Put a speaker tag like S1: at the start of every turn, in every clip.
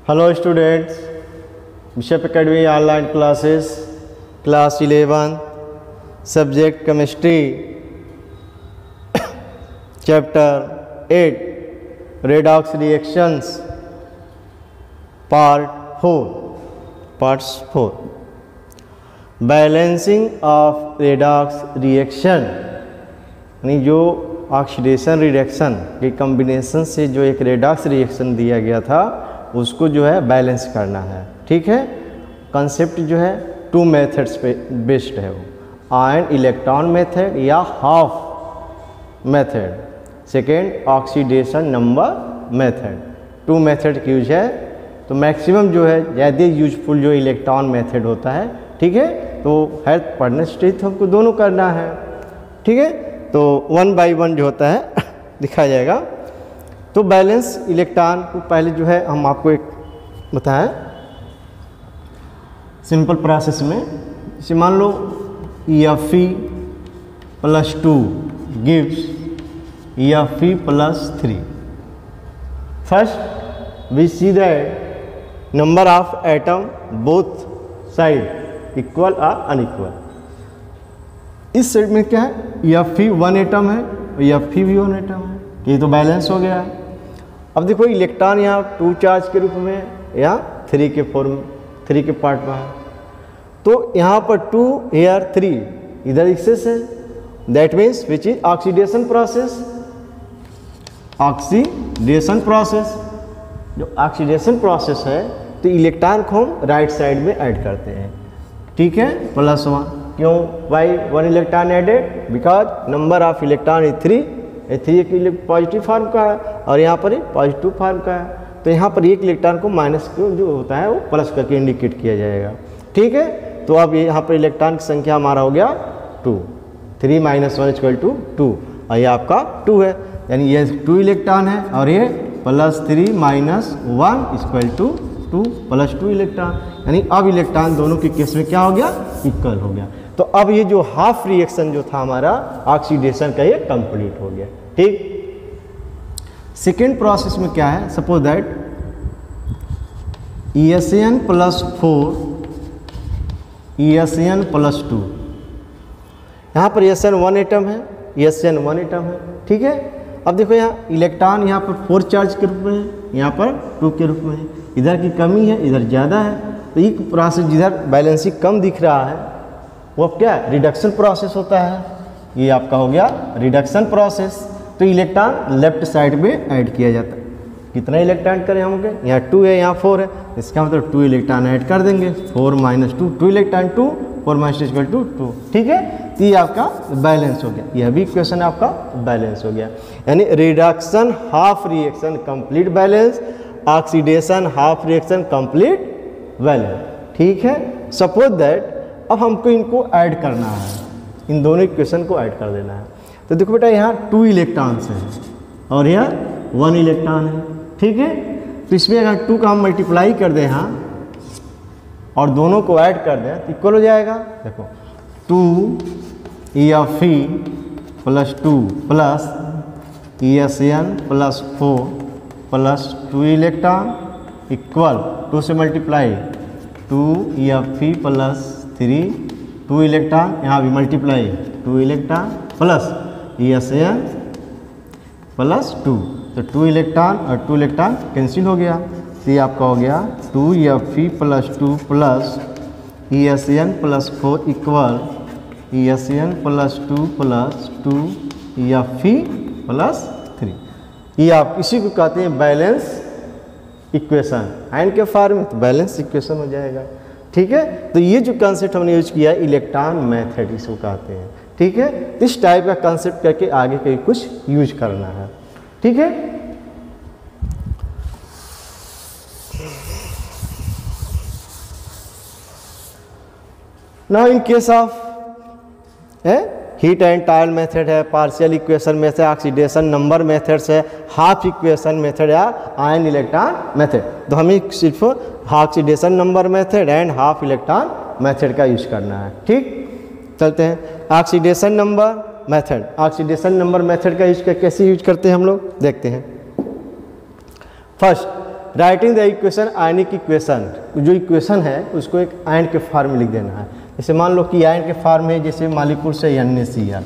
S1: Hello students, bishop academy online classes class 11 subject chemistry chapter 8 redox reactions parts 4 balancing of redox reaction, यानी जो oxidation reduction के combination से जो एक redox reaction दिया गया था उसको जो है बैलेंस करना है। ठीक है, कंसेप्ट जो है 2 मेथड्स पे बेस्ड है, वो आयन इलेक्ट्रॉन मेथड या half method, second oxidation number method. 2 method की यूज है, तो मैक्सिमम जो है ज़्यादा यूजफुल जो इलेक्ट्रॉन मेथड होता है। ठीक है, तो है पढ़ने स्टेज तो हमको दोनों करना है। ठीक है, तो 1 बाय 1 जो होता है दिखाया जाएगा। तो बैलेंस इलेक्ट्रॉन को पहले जो है हम आपको एक बताएं सिंपल प्रोसेस में। जैसे मान लो Fe + 2 gives Fe + 3। First we see that number of atom both side equal और अनइक्वल। इस साइड में क्या है, Fe 1 एटम है और Fe भी 1 एटम है, ये तो बैलेंस हो गया। अब देखो इलेक्ट्रॉन यहाँ 2 चार्ज के रूप में या 3 के पार्ट में है, तो यहाँ पर 2 here 3 इधर एक्सेस है, that means which is oxidation process. Oxidation process, जो ऑक्सीडेशन प्रोसेस है तो इलेक्ट्रॉन को हम राइट साइड में ऐड करते हैं। ठीक है, +1 क्यों, why 1 electron added, because number of electron is 3 के पॉजिटिव फार्म का है और यहाँ पर पॉजिटिव फार्म का है, तो यहाँ पर एक इलेक्ट्रॉन को माइनस को जो होता है वो प्लस करके इंडिकेट किया जाएगा। ठीक है, तो अब यहाँ पर इलेक्ट्रॉन की संख्या हमारा हो गया 2, 3 - 1 = 2 और ये आपका 2 है, यानी ये 2 इलेक्ट्रॉन है और ये +3 - 1 = 2 + 2 इलेक्ट्रॉन, यानी अब इलेक्ट्रॉन दोनों के केस में क्या हो गया, इक्वल हो गया। तो अब ये जो हाफ रिएक्शन जो था हमारा ऑक्सीडेशन का, ये कंप्लीट हो गया। ठीक, सेकेंड प्रोसेस में क्या है, सपोज दैट ESN + 4 ESN + 2, यहाँ पर ESN 1 एटम है, ESN 1 एटम है। ठीक है, अब देखो यहाँ इलेक्ट्रॉन यहाँ पर 4 चार्ज के रूप में है, यहाँ पर 2 के रूप में है, इधर की कमी है इधर ज़्यादा है, तो एक प्रोसेस जिधर बैलेंसिंग कम दिख रहा है वो अब क्या है, रिडक्शन प्रोसेस होता है। ये आपका हो गया रिडक्शन प्रोसेस, तो इलेक्ट्रॉन लेफ्ट साइड में ऐड किया जाता है। कितना इलेक्ट्रॉन करें हम लोग, यहाँ 2 है यहाँ 4 है, इसका मतलब 2 इलेक्ट्रॉन ऐड कर देंगे, 4 - 2 2 इलेक्ट्रॉन 2 4 - 2 = 2। ठीक है, तो ये आपका बैलेंस हो गया, यह भी इक्वेशन आपका बैलेंस हो गया, यानी reduction half reaction complete balance, oxidation half reaction complete balance. ठीक है, सपोज दैट अब हमको इनको ऐड करना है, इन दोनों इक्वेशन को ऐड कर देना है। तो देखो बेटा यहाँ 2 इलेक्ट्रॉन्स हैं और यहाँ 1 इलेक्ट्रॉन है। ठीक है, तो इसमें अगर 2 का हम मल्टीप्लाई कर दें यहाँ और दोनों को ऐड कर दें तो इक्वल हो जाएगा। देखो 2 Fe + 2 + ESN + 4 + 2 इलेक्ट्रॉन इक्वल 2 से मल्टीप्लाई 2 Fe + 3 2 इलेक्ट्रॉन, यहाँ भी मल्टीप्लाई 2 इलेक्ट्रॉन प्लस ESN + 2, तो 2 इलेक्ट्रॉन और 2 इलेक्ट्रॉन कैंसिल हो गया, तो ये आपका हो गया 2 Fe + 2 + ESN + 4 equal ESN + 2 + 2 Fe + 3। ये आप इसी को कहते हैं बैलेंस इक्वेशन, आयन के फॉर्म में तो बैलेंस इक्वेशन हो जाएगा। ठीक है, तो ये जो कंसेप्ट हमने यूज किया इलेक्ट्रॉन मेथड इसको कहते हैं। ठीक है, इस टाइप का कंसेप्ट करके आगे कहीं कुछ यूज करना है। ठीक है, now in case of hit and trial method है, partial equation method, oxidation number methods है, हाफ इक्वेशन मेथड या आयन इलेक्ट्रॉन मेथड, तो हमें सिर्फ oxidation number method and half electron method का यूज करना है। ठीक, चलते हैं oxidation number method. Oxidation number method का यूज कैसे यूज करते हैं हम लोग देखते हैं। First writing the equation ionic equation, जो इक्वेशन है उसको एक आयन के फॉर्म में लिख देना है। जैसे मान लो कि आयन के फॉर्म है जैसे मॉलिक्यूल से NaCl,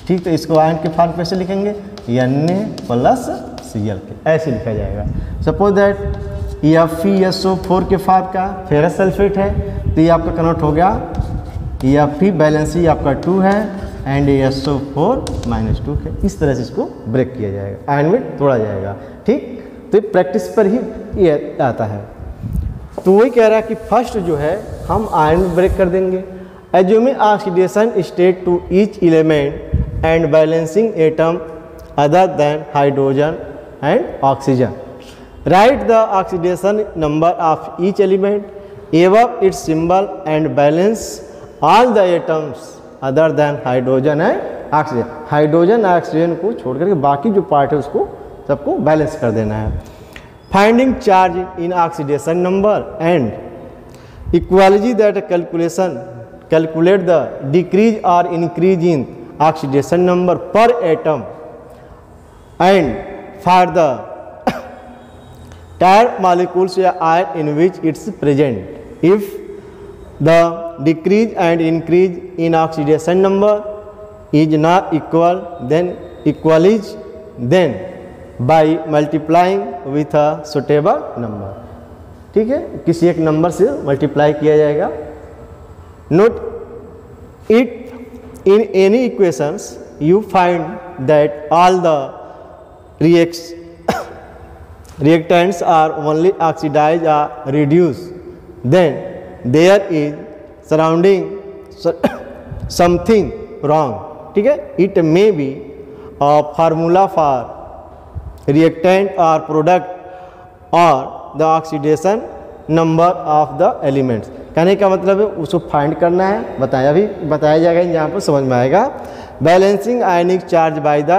S1: ठीक, तो इसको आयन के फॉर्म कैसे लिखेंगे, Na+Cl के ऐसे लिखा जाएगा। सपोज दैट FeSO4 के फॉर्म का फेरस सल्फेट है, तो ये आपका कन्वर्ट हो गया Fe बैलेंसी आपका 2 है एंड SO4 -2 है। इस तरह से इसको ब्रेक किया जाएगा, आयन में तोड़ा जाएगा, ठीक। तो ये प्रैक्टिस पर ही ये आता है। तो वही कह रहा है कि फर्स्ट जो है हम आयन में ब्रेक कर देंगे। Assuming oxidation state to each element and balancing atom other than hydrogen and oxygen, right the oxidation number of each element एवं its symbol and balance all the atoms other than hydrogen and oxygen. Hydrogen oxygen को छोड़ करके बाकी जो part है उसको सबको balance कर देना है। Finding charge in oxidation number and equality that calculate the decrease or increase in oxidation number per atom and for the entire molecules या ion in which its present. If the decrease and increase in oxidation number is not equal, then equalize then by multiplying with a suitable number, ठीक है, किसी एक number से multiply किया जाएगा। Note it in any equations you find that all the reactants are only oxidized or reduced, then there is surrounding something wrong, ठीक है। It may be a formula for reactant or product or the oxidation number of the elements। कहने का मतलब है उसको find करना है, बताया जाएगा यहाँ पर समझ में आएगा। Balancing ionic charge by the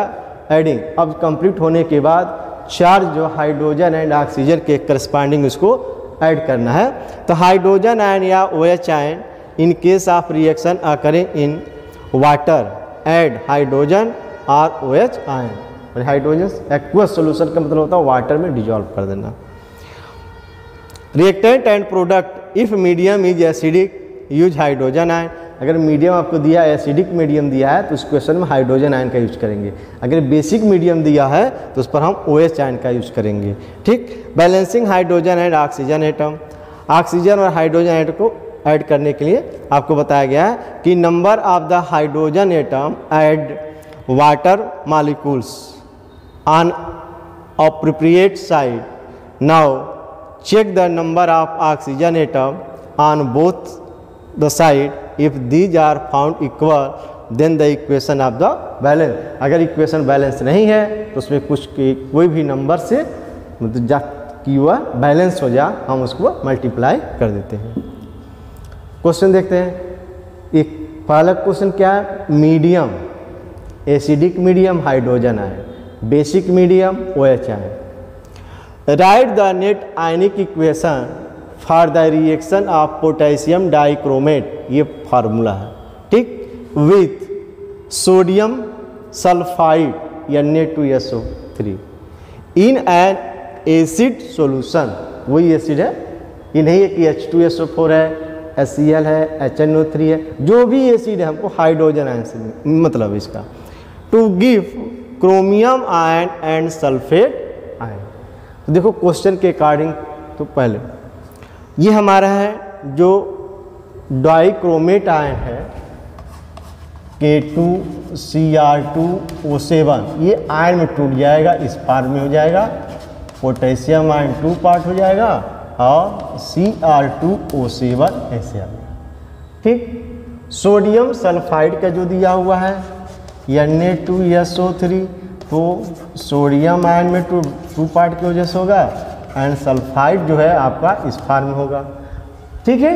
S1: adding, अब कंप्लीट होने के बाद चार्ज जो हाइड्रोजन एंड ऑक्सीजन के करस्पॉन्डिंग उसको ऐड करना है। तो हाइड्रोजन आयन या OH ion in case of reaction occurring in water add hydrogen और OH आयन, और हाइड्रोजन एक्वस सॉल्यूशन का मतलब होता है वाटर में डिजॉल्व कर देना। Reactant and product if medium is acidic use hydrogen ion, अगर मीडियम आपको दिया एसिडिक मीडियम दिया है तो उस क्वेश्चन में हाइड्रोजन आयन का यूज करेंगे। अगर बेसिक मीडियम दिया है तो उस पर हम OH आयन का यूज करेंगे, ठीक। Balancing hydrogen and oxygen atom, oxygen और हाइड्रोजन एटम को ऐड करने के लिए आपको बताया गया है कि number of the hydrogen atom add water molecules on appropriate side. Now check the number of oxygen atom on both the side, if these are found equal then the equation of the balance, अगर equation balance नहीं है तो उसमें कुछ कोई भी number से मतलब जा कि वह बैलेंस हो जा हम उसको मल्टीप्लाई कर देते हैं। क्वेश्चन देखते हैं। एक पहला क्वेश्चन क्या है, medium acidic medium hydrogen ion, basic medium OH ion. Right the net ionic equation for the reaction of potassium dichromate, ये फार्मूला है, ठीक, with sodium sulphide Na2SO3 in an acid solution. वही एसिड है, ये नहीं है कि H2SO4 है, HCl है, HNO3 है, जो भी एसिड है हमको हाइड्रोजन आयन से मतलब इसका। To give chromium ion and sulphate ion. तो देखो क्वेश्चन के अकॉर्डिंग, तो पहले ये हमारा है जो डाइक्रोमेट आयन है K2Cr2O7, ये आयन में टूट जाएगा, इस पार्ट में हो जाएगा, पोटेशियम आयन 2 पार्ट हो जाएगा और Cr2O7 ऐसे आ गया, ठीक। सोडियम सल्फाइड का जो दिया हुआ है Na2SO3, तो सोडियम आयन में 2 पार्ट की वजह से होगा एंड सल्फाइड जो है आपका इस फॉर्म में होगा, ठीक है।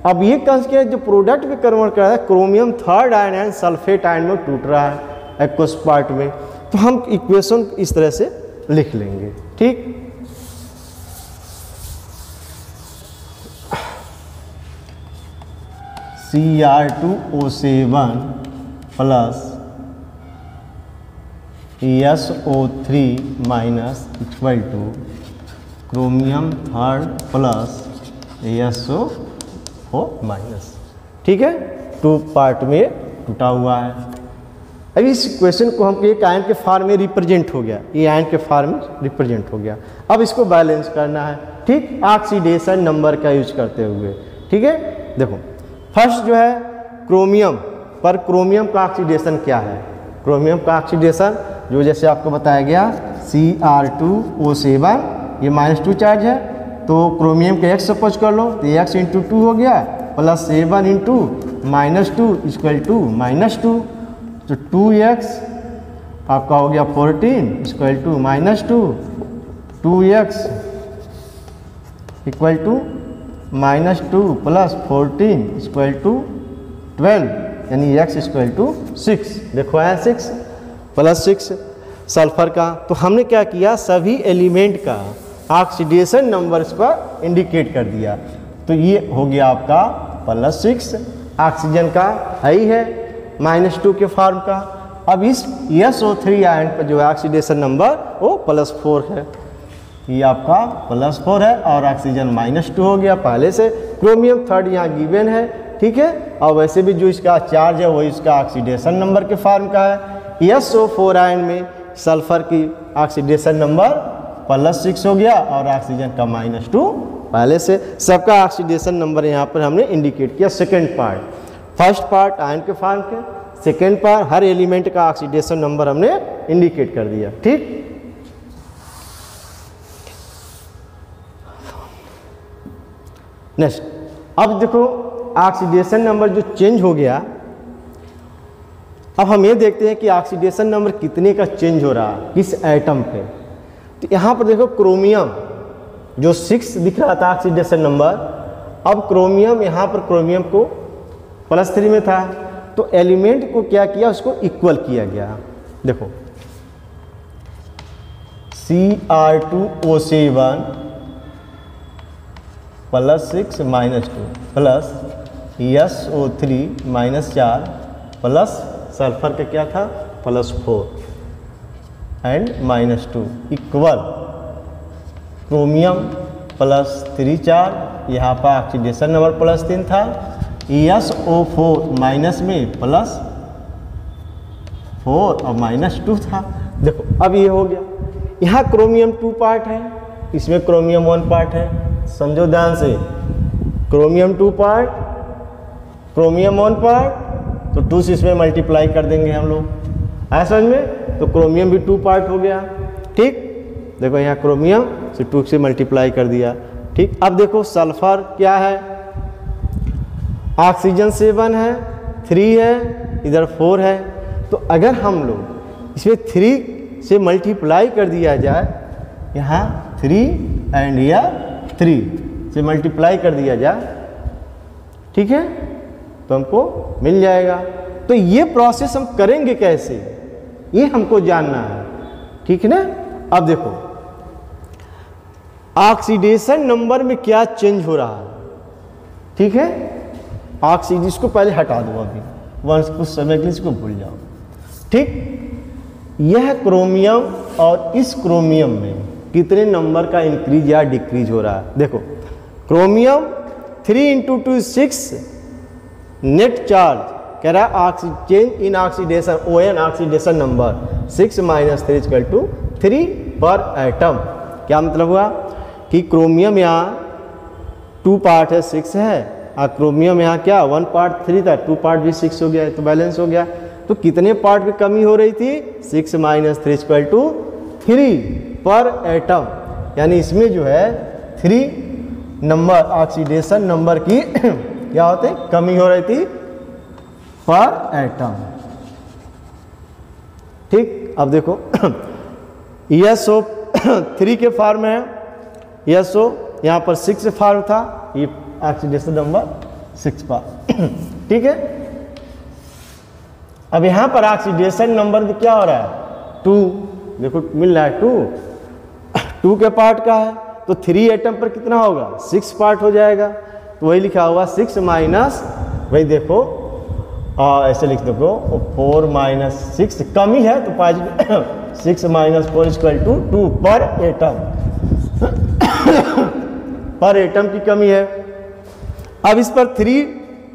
S1: अब ये कंस जो प्रोडक्ट में कन्वर्ट कर रहा है chromium third ion and sulphate ion में टूट रहा है एक्वस पार्ट में, तो हम इक्वेशन इस तरह से लिख लेंगे, ठीक। Cr2O7 plus SO3 minus equal two chromium third plus SO4 minus. ठीक है, 2 पार्ट में टूटा हुआ है। अब इस क्वेश्चन को हम एक आयन के फॉर्म में रिप्रेजेंट हो गया, ये आयन के फॉर्म में रिप्रेजेंट हो गया। अब इसको बैलेंस करना है, ठीक, ऑक्सीडेशन नंबर का यूज करते हुए। ठीक है, देखो फर्स्ट जो है क्रोमियम पर, क्रोमियम का ऑक्सीडेशन क्या है? क्रोमियम का ऑक्सीडेशन जो जैसे आपको बताया गया Cr2O7, ये -2 चार्ज है, तो क्रोमियम के x सपोज कर लो, तो x × 2 हो गया प्लस 7 × -2 इक्वल टू -2, तो 2x आपका हो गया 14 equal to -2, 2x equal to -2 plus 14 equal to 12, यानी x इक्वल टू 6। देखो आया 6 प्लस 6 सल्फर का। तो हमने क्या किया, सभी एलिमेंट का ऑक्सीडेशन नंबर इस पर इंडिकेट कर दिया। तो ये हो गया आपका +6, ऑक्सीजन का है ही है -2 के फॉर्म का। अब इस SO3 आयन पर जो है ऑक्सीडेशन नंबर वो +4 है, ये आपका +4 है और ऑक्सीजन -2 हो गया पहले से। क्रोमियम थर्ड यहाँ गिवन है, ठीक है, और वैसे भी जो इसका चार्ज है वो इसका ऑक्सीडेशन नंबर के फॉर्म का है। SO4 आयन में सल्फर की ऑक्सीडेशन नंबर +6 हो गया और ऑक्सीजन का -2 पहले से। सबका ऑक्सीडेशन नंबर यहाँ पर हमने इंडिकेट किया। Second part, first part ion के फॉर्म के, सेकेंड पार्ट हर एलिमेंट का ऑक्सीडेशन नंबर हमने इंडिकेट कर दिया। ठीक, नेक्स्ट, अब देखो ऑक्सीडेशन नंबर जो चेंज हो गया, अब हम ये देखते हैं कि ऑक्सीडेशन नंबर कितने का चेंज हो रहा है किस एटम पे। तो यहाँ पर देखो क्रोमियम जो 6 दिख रहा था ऑक्सीडेशन नंबर, अब क्रोमियम यहाँ पर क्रोमियम को +3 में था, तो एलिमेंट को क्या किया, उसको इक्वल किया गया। देखो Cr2O7 +6 -2 plus SO3 -4 plus sulphur का क्या था +4 एंड -2 इक्वल क्रोमियम +3 चार्ज, यहाँ पर ऑक्सीडेशन नंबर +3 था, SO4 माइनस में +4 और -2 था। देखो अब ये हो गया, यहाँ क्रोमियम 2 पार्ट है, इसमें क्रोमियम 1 पार्ट है, समझो ध्यान से, क्रोमियम 2 पार्ट, क्रोमियम 1 पार्ट, तो 2 से इसमें मल्टीप्लाई कर देंगे हम लोग, आया समझ में, तो क्रोमियम भी 2 पार्ट हो गया। ठीक, देखो यहाँ क्रोमियम से 2 से मल्टीप्लाई कर दिया। ठीक, अब देखो सल्फर क्या है, ऑक्सीजन 7 है, 3 है, इधर 4 है, तो अगर हम लोग इसमें 3 से मल्टीप्लाई कर दिया जाए, यहाँ 3 एंड या 3 से मल्टीप्लाई कर दिया जाए, ठीक है, तो हमको मिल जाएगा। तो ये प्रोसेस हम करेंगे कैसे, ये हमको जानना है। ठीक है ना। अब देखो ऑक्सीडेशन नंबर में क्या चेंज हो रहा है, ठीक है, ऑक्सीजन, इसको पहले हटा दो, अभी वंश कुछ समय के लिए इसको भूल जाओ। ठीक, यह क्रोमियम और इस क्रोमियम में कितने नंबर का इंक्रीज या डिक्रीज हो रहा है। देखो क्रोमियम 3 × 2 6 नेट चार्ज कह रहा है change in oxidation, ON oxidation number 6 - 3 = 3 पर एटम। क्या मतलब हुआ कि क्रोमियम यहाँ 2 पार्ट है, 6 है, और क्रोमियम यहाँ क्या 1 पार्ट 3 था, 2 पार्ट भी 6 हो गया, तो बैलेंस हो गया। तो कितने पार्ट की कमी हो रही थी, 6 - 3 = 3 पर एटम, यानी इसमें जो है 3 नंबर ऑक्सीडेशन नंबर की क्या होते कमी हो रही थी पर एटम। ठीक, अब देखो SO3 के फॉर्म है, SO यहाँ पर 6 फॉर्म था, ये ऑक्सीडेशन नंबर 6 पर। ठीक है, अब यहाँ पर ऑक्सीडेशन नंबर क्या हो रहा है 2, देखो मिल रहा है 2 के पार्ट का है, तो 3 एटम पर कितना होगा 6 पार्ट हो जाएगा, तो वही लिखा हुआ 6 माइनस, वही देखो ऐसे लिख दो 4 - 6 कमी है तो 6 - 4 = 2 पर एटम। पर एटम की कमी है। अब इस पर 3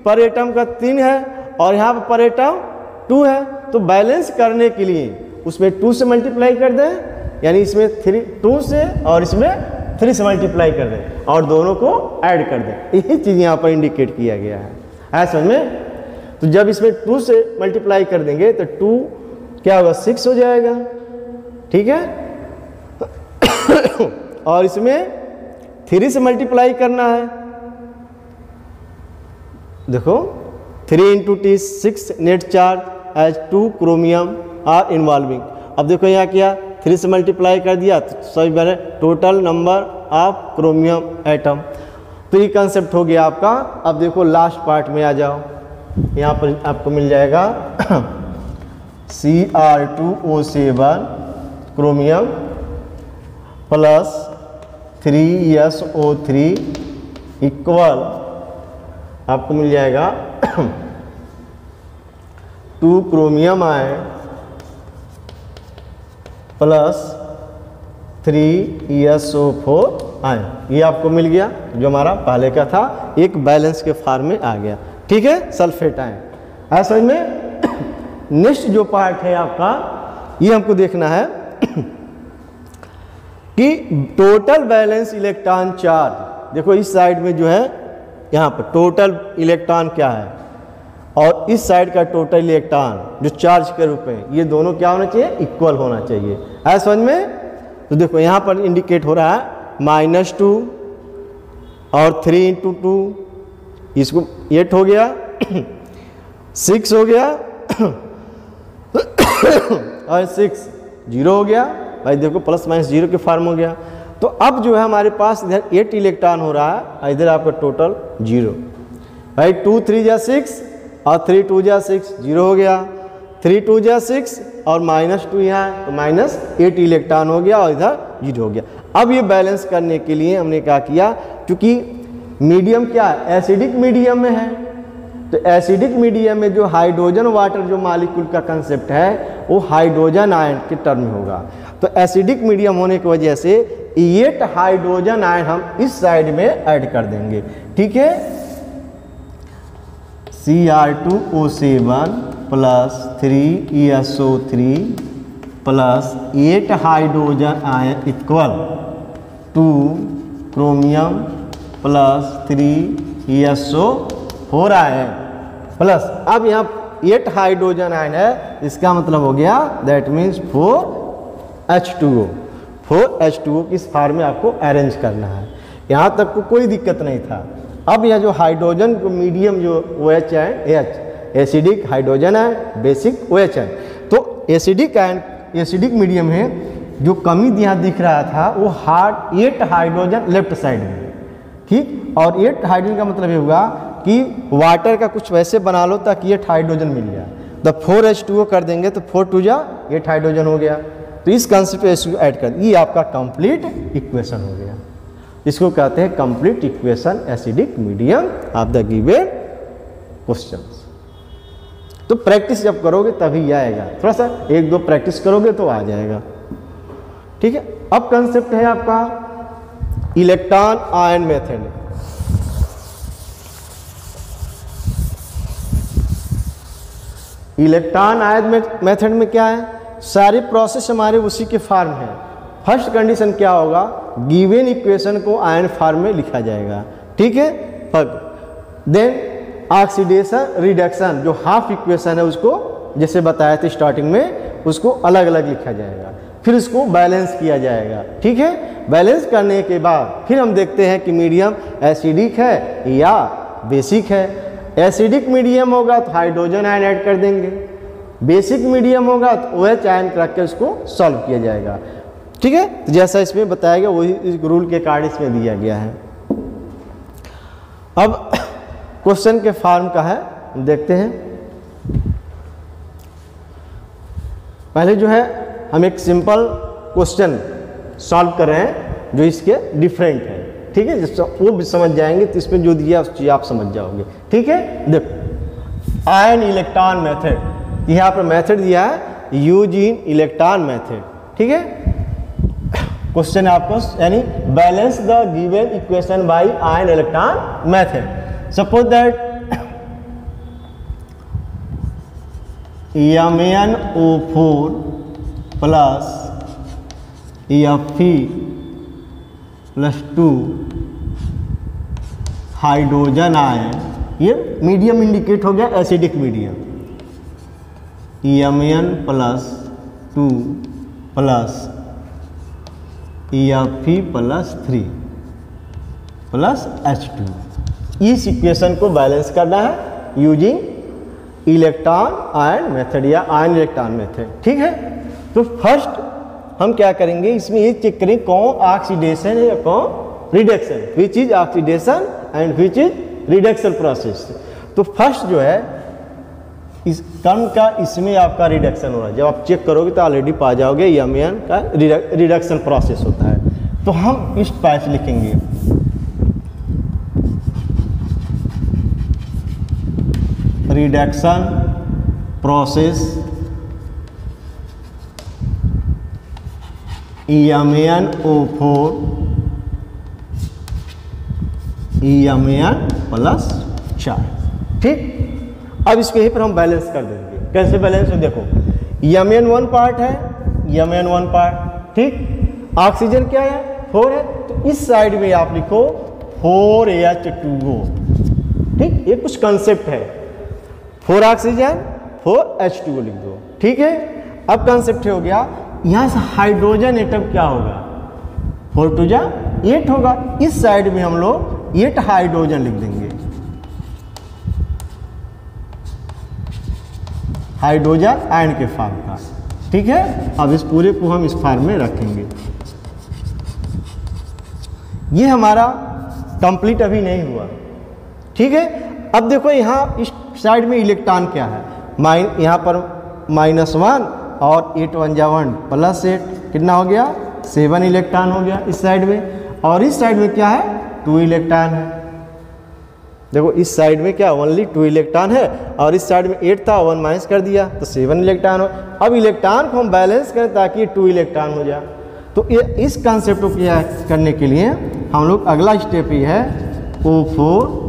S1: पर एटम का 3 है और यहाँ पर एटम 2 है, तो बैलेंस करने के लिए उसमें 2 से मल्टीप्लाई कर दें, यानी इसमें 2 से और इसमें 3 से मल्टीप्लाई कर दें और दोनों को ऐड कर दें। यही चीज़ यहाँ पर इंडिकेट किया गया है, समझ में। तो जब इसमें 2 से मल्टीप्लाई कर देंगे तो 2 क्या होगा 6 हो जाएगा, ठीक है। और इसमें 3 से मल्टीप्लाई करना है, देखो 3 × T 6 net charge as 2 chromium are involving. अब देखो यहाँ क्या 3 से मल्टीप्लाई कर दिया तो सभी बने total number of chromium atom. तो ये कंसेप्ट हो गया आपका। अब देखो लास्ट पार्ट में आ जाओ, यहाँ पर आपको मिल जाएगा Cr2O7 chromium plus 3SO3 equal आपको मिल जाएगा 2 chromium ion plus 3SO4 ion. ये आपको मिल गया जो हमारा पहले का था, एक बैलेंस के फॉर्म में आ गया, ठीक है, सल्फेट आयन। ऐसा में नेक्स्ट जो पार्ट है आपका, ये हमको देखना है कि टोटल बैलेंस इलेक्ट्रॉन चार्ज। देखो इस साइड में जो है यहाँ पर टोटल इलेक्ट्रॉन क्या है और इस साइड का टोटल इलेक्ट्रॉन जो चार्ज के रूप में, ये दोनों क्या होना चाहिए, इक्वल होना चाहिए, है समझ में। तो देखो यहाँ पर इंडिकेट हो रहा है -2 और 3 × 2, इसको 8 हो गया 6 हो गया और 6 0 हो गया भाई, देखो ±0 के फॉर्म हो गया। तो अब जो है हमारे पास इधर 8 इलेक्ट्रॉन हो रहा है, इधर आपका टोटल 0 भाई। 2 3 जा 6 और 3 2 जा 6 0 हो गया, 3 2 जा 6 और -2 यहाँ तो -8 इलेक्ट्रॉन हो गया और इधर 0 हो गया। अब ये बैलेंस करने के लिए हमने क्या किया, क्योंकि मीडियम क्या है, एसिडिक मीडियम में है, तो एसिडिक मीडियम में जो हाइड्रोजन वाटर जो मॉलिक्यूल का कंसेप्ट है वो हाइड्रोजन आयन के टर्म में होगा। तो एसिडिक मीडियम होने की वजह से 8 हाइड्रोजन आयन हम इस साइड में ऐड कर देंगे, ठीक है। Cr2O7 plus 3SO3 plus 8 hydrogen ion equal 2 chromium plus 3SO4 ion plus, अब यहाँ 8 हाइड्रोजन आयन है, इसका मतलब हो गया दैट मीन्स 4H2O। 4H2O किस फॉर्म में आपको अरेंज करना है, यहाँ तक को कोई दिक्कत नहीं था। अब यह जो हाइड्रोजन को मीडियम जो OH है, H एसिडिक हाइड्रोजन है, बेसिक OH है, तो एसिडिक आयन एसिडिक मीडियम है, जो कमी यहाँ दिख रहा था वो 8 हाइड्रोजन लेफ्ट साइड में, ठीक। और 8 हाइड्रोजन का मतलब ये हुआ कि वाटर का कुछ वैसे बना लो ताकि 8 हाइड्रोजन मिल जाए, तो 4H2O कर देंगे तो 4 2 जा 8 हाइड्रोजन हो गया। तो इस कंसेप्ट पे इसको ऐड कर, ये आपका कंप्लीट इक्वेशन हो गया। इसको कहते हैं complete equation acidic medium of the given questions. तो प्रैक्टिस जब करोगे तभी आएगा, थोड़ा सा 1-2 प्रैक्टिस करोगे तो आ जाएगा, ठीक है। अब कंसेप्ट है आपका electron ion method. Electron ion method में क्या है, सारी प्रोसेस हमारे उसी के फॉर्म है। फर्स्ट कंडीशन क्या होगा, गिवन इक्वेशन को आयन फॉर्म में लिखा जाएगा, ठीक है। देन ऑक्सीडेशन रिडक्शन जो हाफ इक्वेशन है उसको जैसे बताया था स्टार्टिंग में, उसको अलग अलग लिखा जाएगा, फिर उसको बैलेंस किया जाएगा, ठीक है। बैलेंस करने के बाद फिर हम देखते हैं कि मीडियम एसिडिक है या बेसिक है। एसिडिक मीडियम होगा तो हाइड्रोजन आयन ऐड कर देंगे, बेसिक मीडियम होगा तो OH आयन रख के उसको सॉल्व किया जाएगा, ठीक है। तो जैसा इसमें बताया गया वही इस रूल के कार्ड इसमें दिया गया है। अब क्वेश्चन के फॉर्म का है, देखते हैं। पहले जो है हम एक सिंपल क्वेश्चन सॉल्व कर रहे हैं जो इसके डिफरेंट है, ठीक है। जिससे वो भी समझ जाएंगे तो इसमें जो दिया उस चीज़ आप समझ जाओगे, ठीक है। देखो आयन इलेक्ट्रॉन मेथड, यहाँ पर मेथड दिया है यूज इन इलेक्ट्रॉन मेथड, ठीक है। क्वेश्चन आपको यानी balance the given equation by ion electron method. Suppose that MnO4 plus Fe+2 hydrogen ion, ये मीडियम इंडिकेट हो गया acidic medium, Mn+2 plus Fe+3 plus H2। इस इक्वेशन को बैलेंस करना है यूजिंग इलेक्ट्रॉन आयन मेथड या आयन इलेक्ट्रॉन मेथड। ठीक है, तो फर्स्ट हम क्या करेंगे, इसमें ये चेक करें कौन ऑक्सीडेशन है या कौन reduction, which is oxidation and which is reduction process. तो फर्स्ट जो है इस कर्म का, इसमें आपका रिडक्शन हो रहा है। जब आप चेक करोगे तो ऑलरेडी पा जाओगे Mn का रिडक्शन प्रोसेस होता है। तो हम इस टाइप लिखेंगे रिडक्शन प्रोसेस MnO4 Mn+4। ठीक, अब इसको यहीं पर हम बैलेंस कर देंगे। कैसे बैलेंस हो, देखो Mn1 पार्ट है, Mn1 पार्ट, ठीक, ऑक्सीजन क्या है 4 है, तो इस साइड में आप लिखो 4H2O। ठीक, ये कुछ कंसेप्ट है, 4 ऑक्सीजन 4H2O लिख दो। ठीक है, अब कंसेप्ट हो गया, यहां से हाइड्रोजन एटम क्या होगा, 4 2 जा 8 होगा, इस साइड में हम लोग 8 हाइड्रोजन लिख देंगे, हाइड्रोजन आयन के फॉर्म का। ठीक है, अब इस पूरे को हम इस फॉर्म में रखेंगे। ये हमारा कंप्लीट अभी नहीं हुआ। ठीक है, अब देखो यहाँ इस साइड में इलेक्ट्रॉन क्या है, यहाँ पर -1 और 8 1 जा 1 +8 कितना हो गया 7 इलेक्ट्रॉन हो गया इस साइड में, और इस साइड में क्या है 2 इलेक्ट्रॉन है। देखो इस साइड में क्या ओनली 2 इलेक्ट्रॉन है, और इस साइड में 8 था 1 माइनस कर दिया तो 7 इलेक्ट्रॉन हो। अब इलेक्ट्रॉन को हम बैलेंस करें ताकि 2 इलेक्ट्रॉन हो जाए। तो ये इस कंसेप्ट को क्या करने के लिए हम लोग अगला स्टेप ये है O4-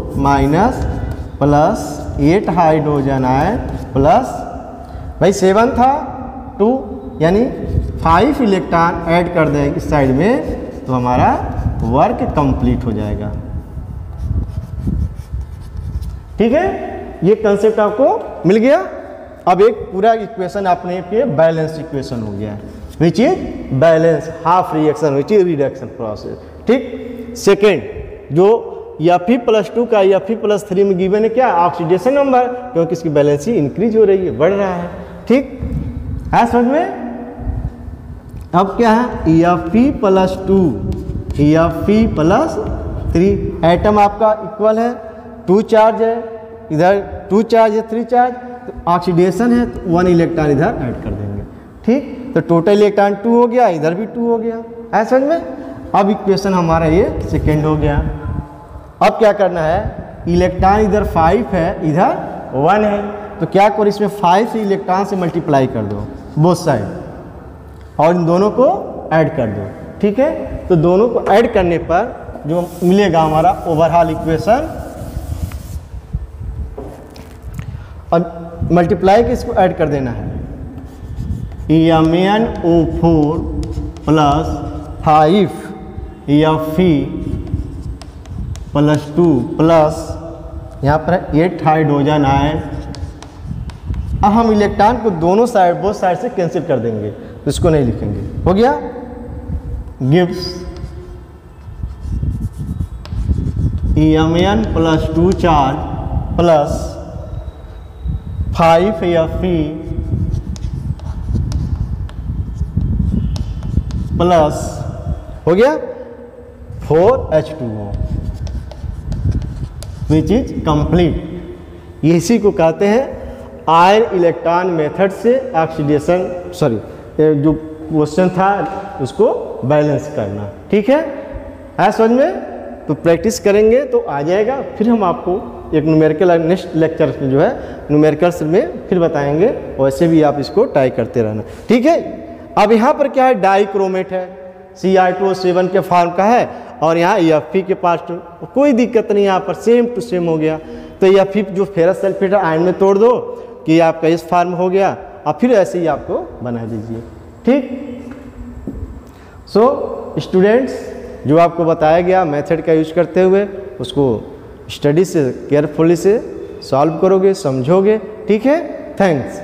S1: plus 8 hydrogen ion plus भाई 7 था 2 यानी 5 इलेक्ट्रॉन ऐड कर दें इस साइड में, तो हमारा वर्क कंप्लीट हो जाएगा। ठीक है, ये कंसेप्ट आपको मिल गया। अब एक पूरा इक्वेशन आपने पे बैलेंस इक्वेशन हो गया, which is balance half reaction which is reduction process. ठीक, सेकेंड जो Fe+2 का Fe+3 में गिवन है क्या ऑक्सीडेशन नंबर, क्योंकि इसकी बैलेंसी इंक्रीज हो रही है, बढ़ रहा है। ठीक है, समझ में। अब क्या है Fe+2 Fe+3 एटम आपका इक्वल है, 2 चार्ज है, इधर 2 चार्ज है 3 चार्ज, तो ऑक्सीडेशन है तो 1 इलेक्ट्रॉन इधर ऐड कर देंगे। ठीक, तो टोटल इलेक्ट्रॉन 2 हो गया, इधर भी 2 हो गया, है समझ में। अब इक्वेशन हमारा ये सेकेंड हो गया। अब क्या करना है, इलेक्ट्रॉन इधर 5 है इधर 1 है, तो क्या करो इसमें 5 से इलेक्ट्रॉन से मल्टीप्लाई कर दो बोथ साइड, और इन दोनों को ऐड कर दो। ठीक है, तो दोनों को ऐड करने पर जो मिलेगा हमारा ओवरऑल इक्वेशन, अब मल्टीप्लाई के इसको ऐड कर देना है MnO4 प्लस 5 Fe+2 प्लस यहाँ पर 8 हाइड्रोजन आयन। अब हम इलेक्ट्रॉन को दोनों साइड बोथ साइड से कैंसिल कर देंगे, तो इसको नहीं लिखेंगे, हो गया। Gives Mn+2 charge plus 5 Fe plus हो गया 4H2O विच इज कंप्लीट। इसी को कहते हैं आयन इलेक्ट्रॉन मेथड से ऑक्सीडेशन, सॉरी जो क्वेश्चन था उसको बैलेंस करना। ठीक है समझ में। तो प्रैक्टिस करेंगे तो आ जाएगा, फिर हम आपको एक न्यूमेरिकल नेक्स्ट लेक्चर में जो है न्यूमेरिकल्स में फिर बताएंगे, वैसे भी आप इसको ट्राई करते रहना। ठीक है, अब यहाँ पर क्या है डाइक्रोमेट है, Cr2O7 के फॉर्म का है और यहाँ Fe के पास कोई दिक्कत नहीं, यहाँ पर सेम टू सेम हो गया। तो Fe जो फेरस सल्फेट आयन में तोड़ दो कि आपका इस फॉर्म हो गया और फिर ऐसे ही आपको बना दीजिए। ठीक। सो स्टूडेंट्स, जो आपको बताया गया मेथड का यूज करते हुए उसको स्टडी से केयरफुली से सॉल्व करोगे, समझोगे। ठीक है, थैंक्स।